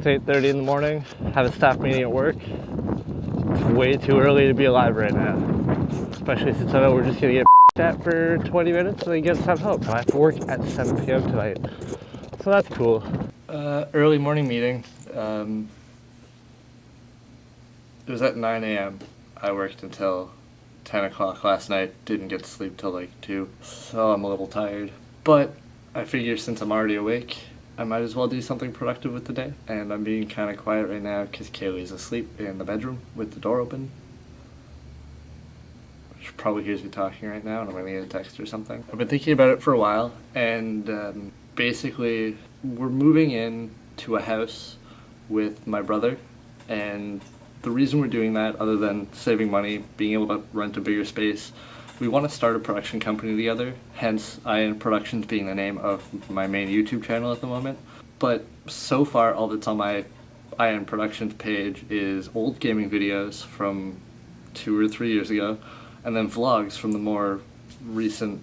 It's 8:30 in the morning. Have a staff meeting at work. It's way too early to be alive right now. Especially since I know we're just gonna get at for 20 minutes and then get sent home. I have to work at 7 p.m. tonight. So that's cool. Early morning meeting. It was at 9 a.m. I worked until 10 o'clock last night. Didn't get to sleep till like 2. So I'm a little tired. But I figure since I'm already awake, I might as well do something productive with the day. And I'm being kind of quiet right now because Kaylee's asleep in the bedroom with the door open. She probably hears me talking right now and I'm going to get a text or something. I've been thinking about it for a while, and basically we're moving in to a house with my brother, and the reason we're doing that, other than saving money, being able to rent a bigger space, we want to start a production company together, hence IN Productions being the name of my main YouTube channel at the moment. But so far, all that's on my IN Productions page is old gaming videos from 2 or 3 years ago, and then vlogs from the more recent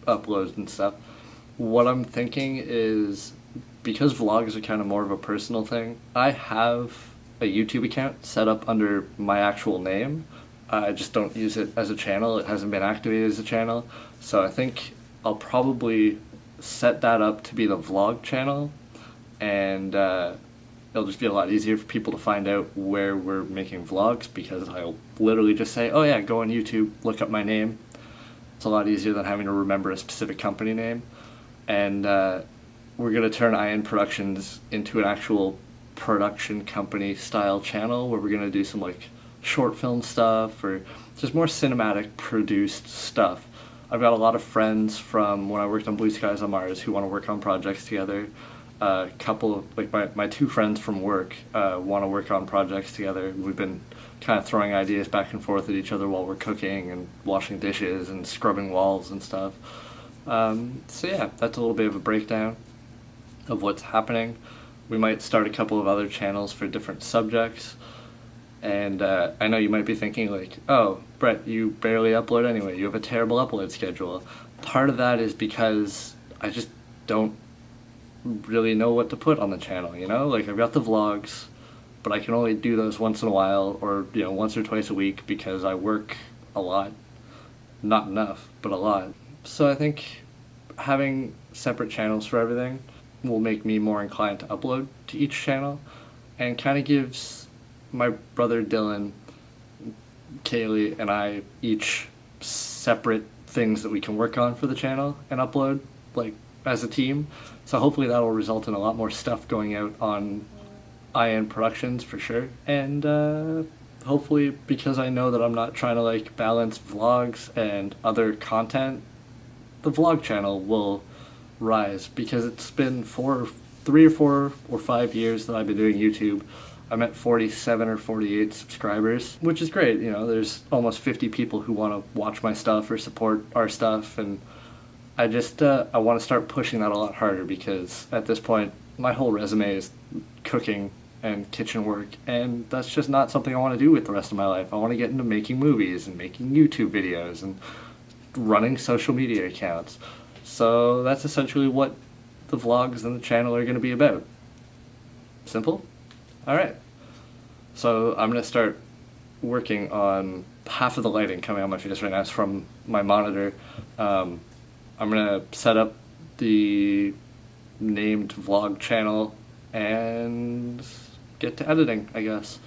uploads and stuff. What I'm thinking is, because vlogs are kind of more of a personal thing, I have a YouTube account set up under my actual name. I just don't use it as a channel. It hasn't been activated as a channel. So I think I'll probably set that up to be the vlog channel, and it'll just be a lot easier for people to find out where we're making vlogs, because I'll literally just say, oh yeah, go on YouTube, look up my name. It's a lot easier than having to remember a specific company name. And we're going to turn IN Productions into an actual production company style channel where we're going to do some like short film stuff or just more cinematic produced stuff. I've got a lot of friends from when I worked on Blue Skies on Mars who want to work on projects together. A couple of, like my 2 friends from work want to work on projects together. We've been kind of throwing ideas back and forth at each other while we're cooking and washing dishes and scrubbing walls and stuff. So yeah, that's a little bit of a breakdown of what's happening. We might start a couple of other channels for different subjects. And I know you might be thinking like, oh, Brett, you barely upload anyway. You have a terrible upload schedule. Part of that is because I just don't really know what to put on the channel, you know? Like, I've got the vlogs, but I can only do those once in a while, or, you know, once or twice a week, because I work a lot. Not enough, but a lot. So I think having separate channels for everything will make me more inclined to upload to each channel, and kind of gives my brother Dylan, Kaylee, and I each separate things that we can work on for the channel and upload, like, as a team. So hopefully that'll result in a lot more stuff going out on IN Productions for sure. And hopefully, because I know that I'm not trying to like balance vlogs and other content, the vlog channel will rise, because it's been 3 or 4 or 5 years that I've been doing YouTube. I'm at 47 or 48 subscribers, which is great. You know, there's almost 50 people who want to watch my stuff or support our stuff, and I just I want to start pushing that a lot harder, because at this point my whole resume is cooking and kitchen work, and that's just not something I want to do with the rest of my life. I want to get into making movies and making YouTube videos and running social media accounts. So that's essentially what the vlogs and the channel are going to be about. Simple? Alright. So I'm going to start working on half of the lighting coming on my face right now. It's from my monitor. I'm going to set up the named vlog channel and get to editing, I guess.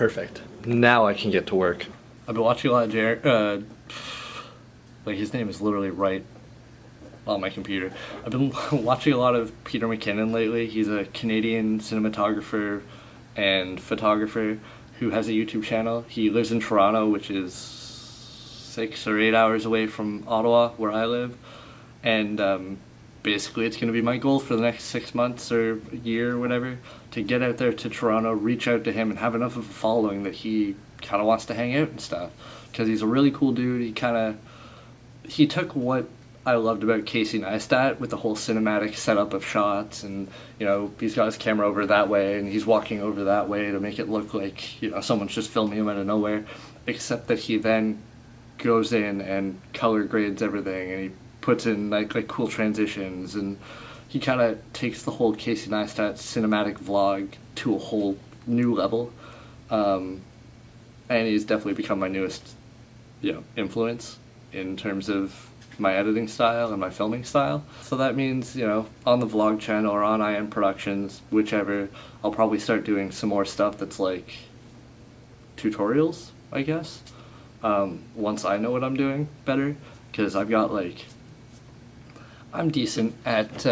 Perfect. Now I can get to work. I've been watching a lot of Jared, like his name is literally right on my computer. I've been watching a lot of Peter McKinnon lately. He's a Canadian cinematographer and photographer who has a YouTube channel. He lives in Toronto, which is 6 or 8 hours away from Ottawa, where I live. And basically it's going to be my goal for the next 6 months or a year or whatever to get out there to Toronto, reach out to him, and have enough of a following that he kind of wants to hang out and stuff. Because he's a really cool dude. He took what I loved about Casey Neistat with the whole cinematic setup of shots, and you know, he's got his camera over that way and he's walking over that way to make it look like, you know, someone's just filming him out of nowhere, except that he then goes in and color grades everything, and he puts in like cool transitions, and he kind of takes the whole Casey Neistat cinematic vlog to a whole new level, and he's definitely become my newest, you know, influence in terms of my editing style and my filming style. So that means, you know, on the vlog channel or on IM Productions, whichever, I'll probably start doing some more stuff that's like tutorials, I guess, once I know what I'm doing better, because I've got like, I'm decent at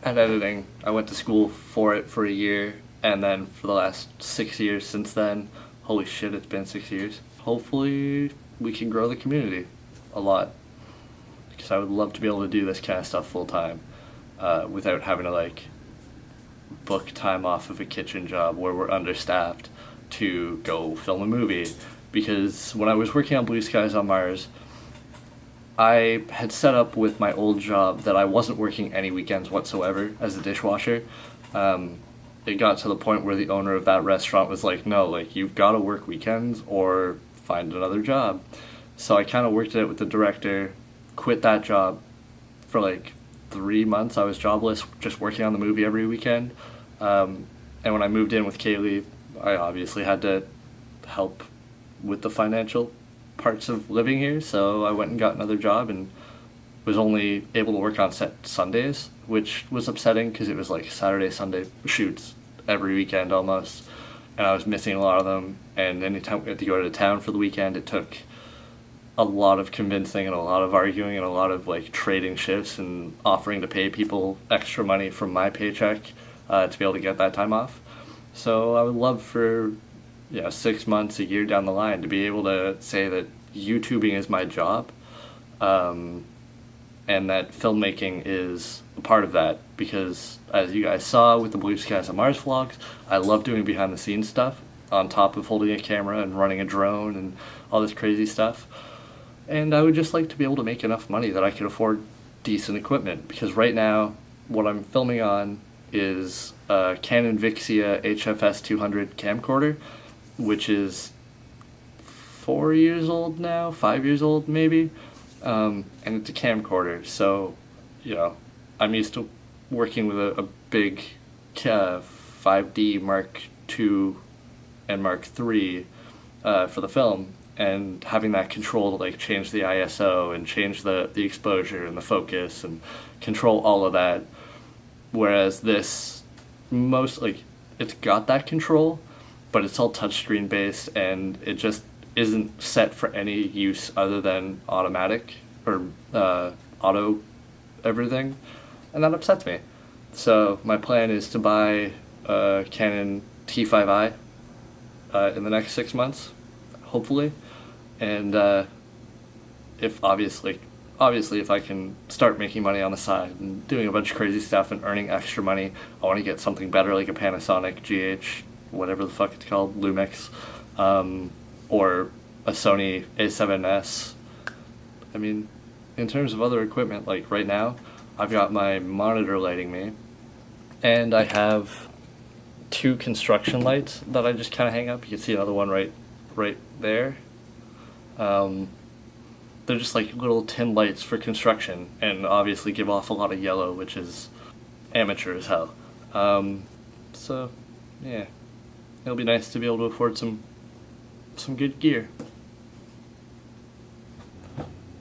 editing. I went to school for it for a year, and then for the last 6 years since then. Holy shit, it's been 6 years. Hopefully we can grow the community a lot, because I would love to be able to do this kind of stuff full time without having to like book time off of a kitchen job where we're understaffed to go film a movie. Because when I was working on Blue Skies on Mars, I had set up with my old job that I wasn't working any weekends whatsoever as a dishwasher. It got to the point where the owner of that restaurant was like, no, like, you've got to work weekends or find another job. So I kind of worked it out with the director, quit that job for like 3 months. I was jobless, just working on the movie every weekend. And when I moved in with Kaylee, I obviously had to help with the financial parts of living here, so I went and got another job and was only able to work on set Sundays, which was upsetting because it was like Saturday, Sunday shoots every weekend almost, and I was missing a lot of them. And anytime we had to go to town for the weekend, it took a lot of convincing and a lot of arguing and a lot of like trading shifts and offering to pay people extra money from my paycheck to be able to get that time off. So I would love for 6 months, a year down the line to be able to say that YouTubing is my job, and that filmmaking is a part of that, because as you guys saw with the Blue Skies on Mars vlogs, I love doing behind the scenes stuff on top of holding a camera and running a drone and all this crazy stuff. And I would just like to be able to make enough money that I could afford decent equipment, because right now what I'm filming on is a Canon Vixia HFS 200 camcorder, which is 4 years old now, 5 years old maybe, and it's a camcorder. So, you know, I'm used to working with a big 5D Mark II and Mark III for the film, and having that control to like change the ISO and change the exposure and the focus and control all of that. Whereas this, it's got that control, but it's all touchscreen based, and it just isn't set for any use other than automatic or auto everything, and that upsets me. So my plan is to buy a Canon T5i in the next 6 months, hopefully, and if obviously if I can start making money on the side and doing a bunch of crazy stuff and earning extra money, I want to get something better like a Panasonic GH, whatever the fuck it's called, Lumix, or a Sony A7S. I mean, in terms of other equipment, like right now, I've got my monitor lighting me, and I have 2 construction lights that I just kind of hang up. You can see another one right there. They're just like little tin lights for construction, and obviously give off a lot of yellow, which is amateur as hell. So, yeah, it'll be nice to be able to afford some good gear.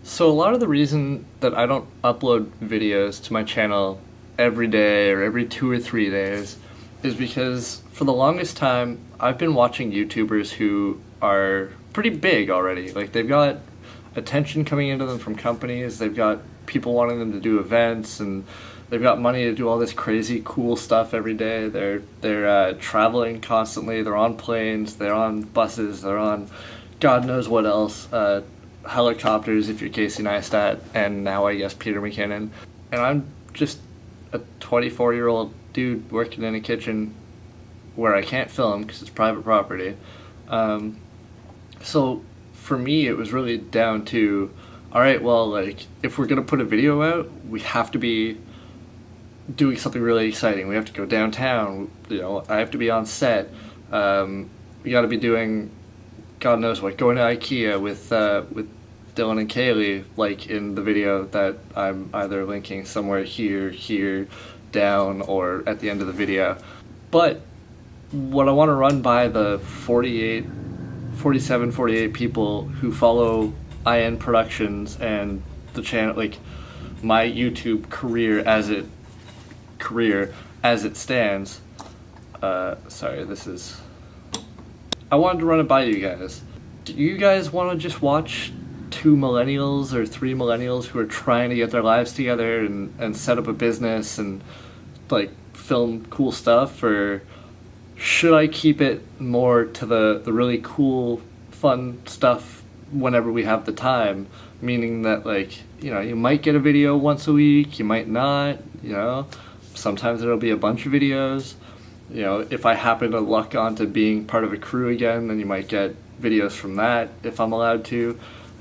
So a lot of the reason that I don't upload videos to my channel every day or every 2 or 3 days is because for the longest time, I've been watching YouTubers who are pretty big already. Like, they've got attention coming into them from companies, they've got people wanting them to do events, and they've got money to do all this crazy cool stuff every day. They're traveling constantly, they're on planes, they're on buses, they're on God knows what else, helicopters if you're Casey Neistat, and now I guess Peter McKinnon. And I'm just a 24-year-old dude working in a kitchen where I can't film because it's private property. So for me, it was really down to, all right, well, like, if we're going to put a video out, we have to be doing something really exciting. We have to go downtown. You know, I have to be on set. We got to be doing God knows what, going to IKEA with Dylan and Kaylee, like in the video that I'm either linking somewhere here, down, or at the end of the video. But what I want to run by the 48 people who follow IN Productions and the channel, like my YouTube career as it stands. I wanted to run it by you guys. Do you guys want to just watch 2 millennials or 3 millennials who are trying to get their lives together and set up a business and like film cool stuff, or should I keep it more to the really cool, fun stuff whenever we have the time? Meaning that, like, you know, you might get a video once a week, you might not, you know. Sometimes there'll be a bunch of videos. You know, if I happen to luck onto being part of a crew again, then you might get videos from that if I'm allowed to.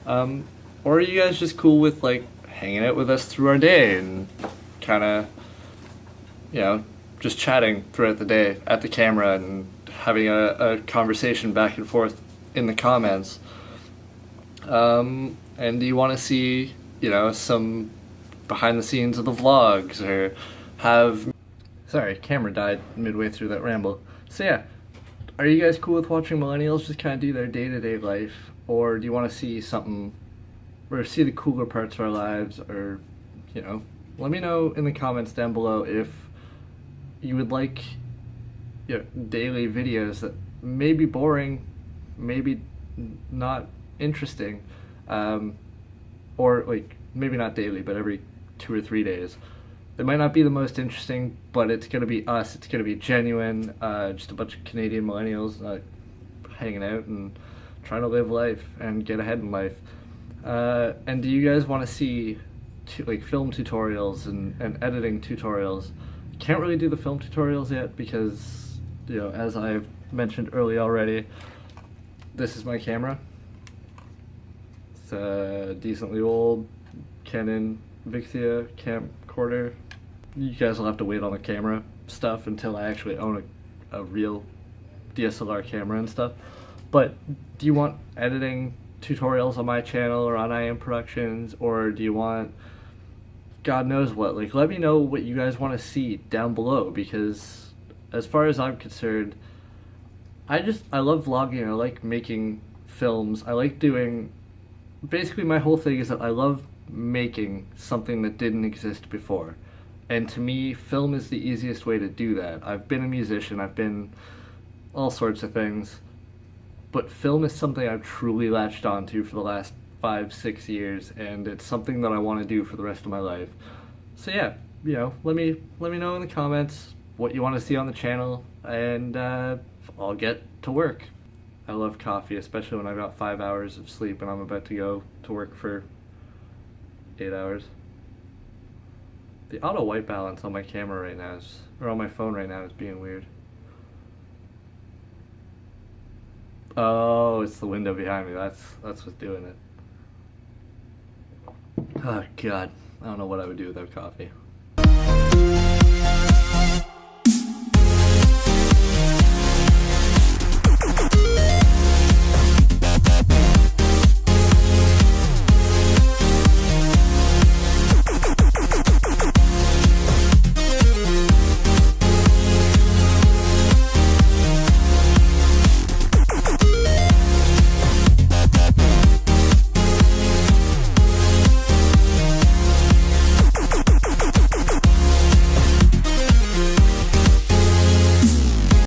Or are you guys just cool with, like, hanging out with us through our day and kind of, you know, just chatting throughout the day at the camera and having a conversation back and forth in the comments? And do you want to see, you know, some behind the scenes of the vlogs, or have... Sorry, camera died midway through that ramble. So yeah, are you guys cool with watching millennials just kind of do their day-to-day life? Or do you want to see something, or see the cooler parts of our lives? Or, you know, let me know in the comments down below if you would like, you know, daily videos that may be boring, maybe not interesting, or like maybe not daily, but every 2 or 3 days. It might not be the most interesting, but it's going to be us. It's going to be genuine, just a bunch of Canadian millennials hanging out and trying to live life and get ahead in life. And do you guys want to see like film tutorials and editing tutorials? Can't really do the film tutorials yet because, you know, as I've mentioned earlier already, this is my camera. It's a decently old Canon Vixia camcorder. You guys will have to wait on the camera stuff until I actually own a real DSLR camera and stuff. But do you want editing tutorials on my channel or on IM Productions, or do you want God knows what? Like, let me know what you guys want to see down below, because as far as I'm concerned, I love vlogging. I like making films. I like doing, basically my whole thing is that I love making something that didn't exist before. And to me, film is the easiest way to do that. I've been a musician, I've been all sorts of things, but film is something I've truly latched onto for the last 5-6 years, and it's something that I want to do for the rest of my life. So yeah, you know, let me know in the comments what you want to see on the channel, and I'll get to work. I love coffee, especially when I've got 5 hours of sleep and I'm about to go to work for 8 hours. The auto white balance on my camera right now is, or on my phone right now, is being weird. Oh, it's the window behind me. That's what's doing it. Oh God, I don't know what I would do without coffee.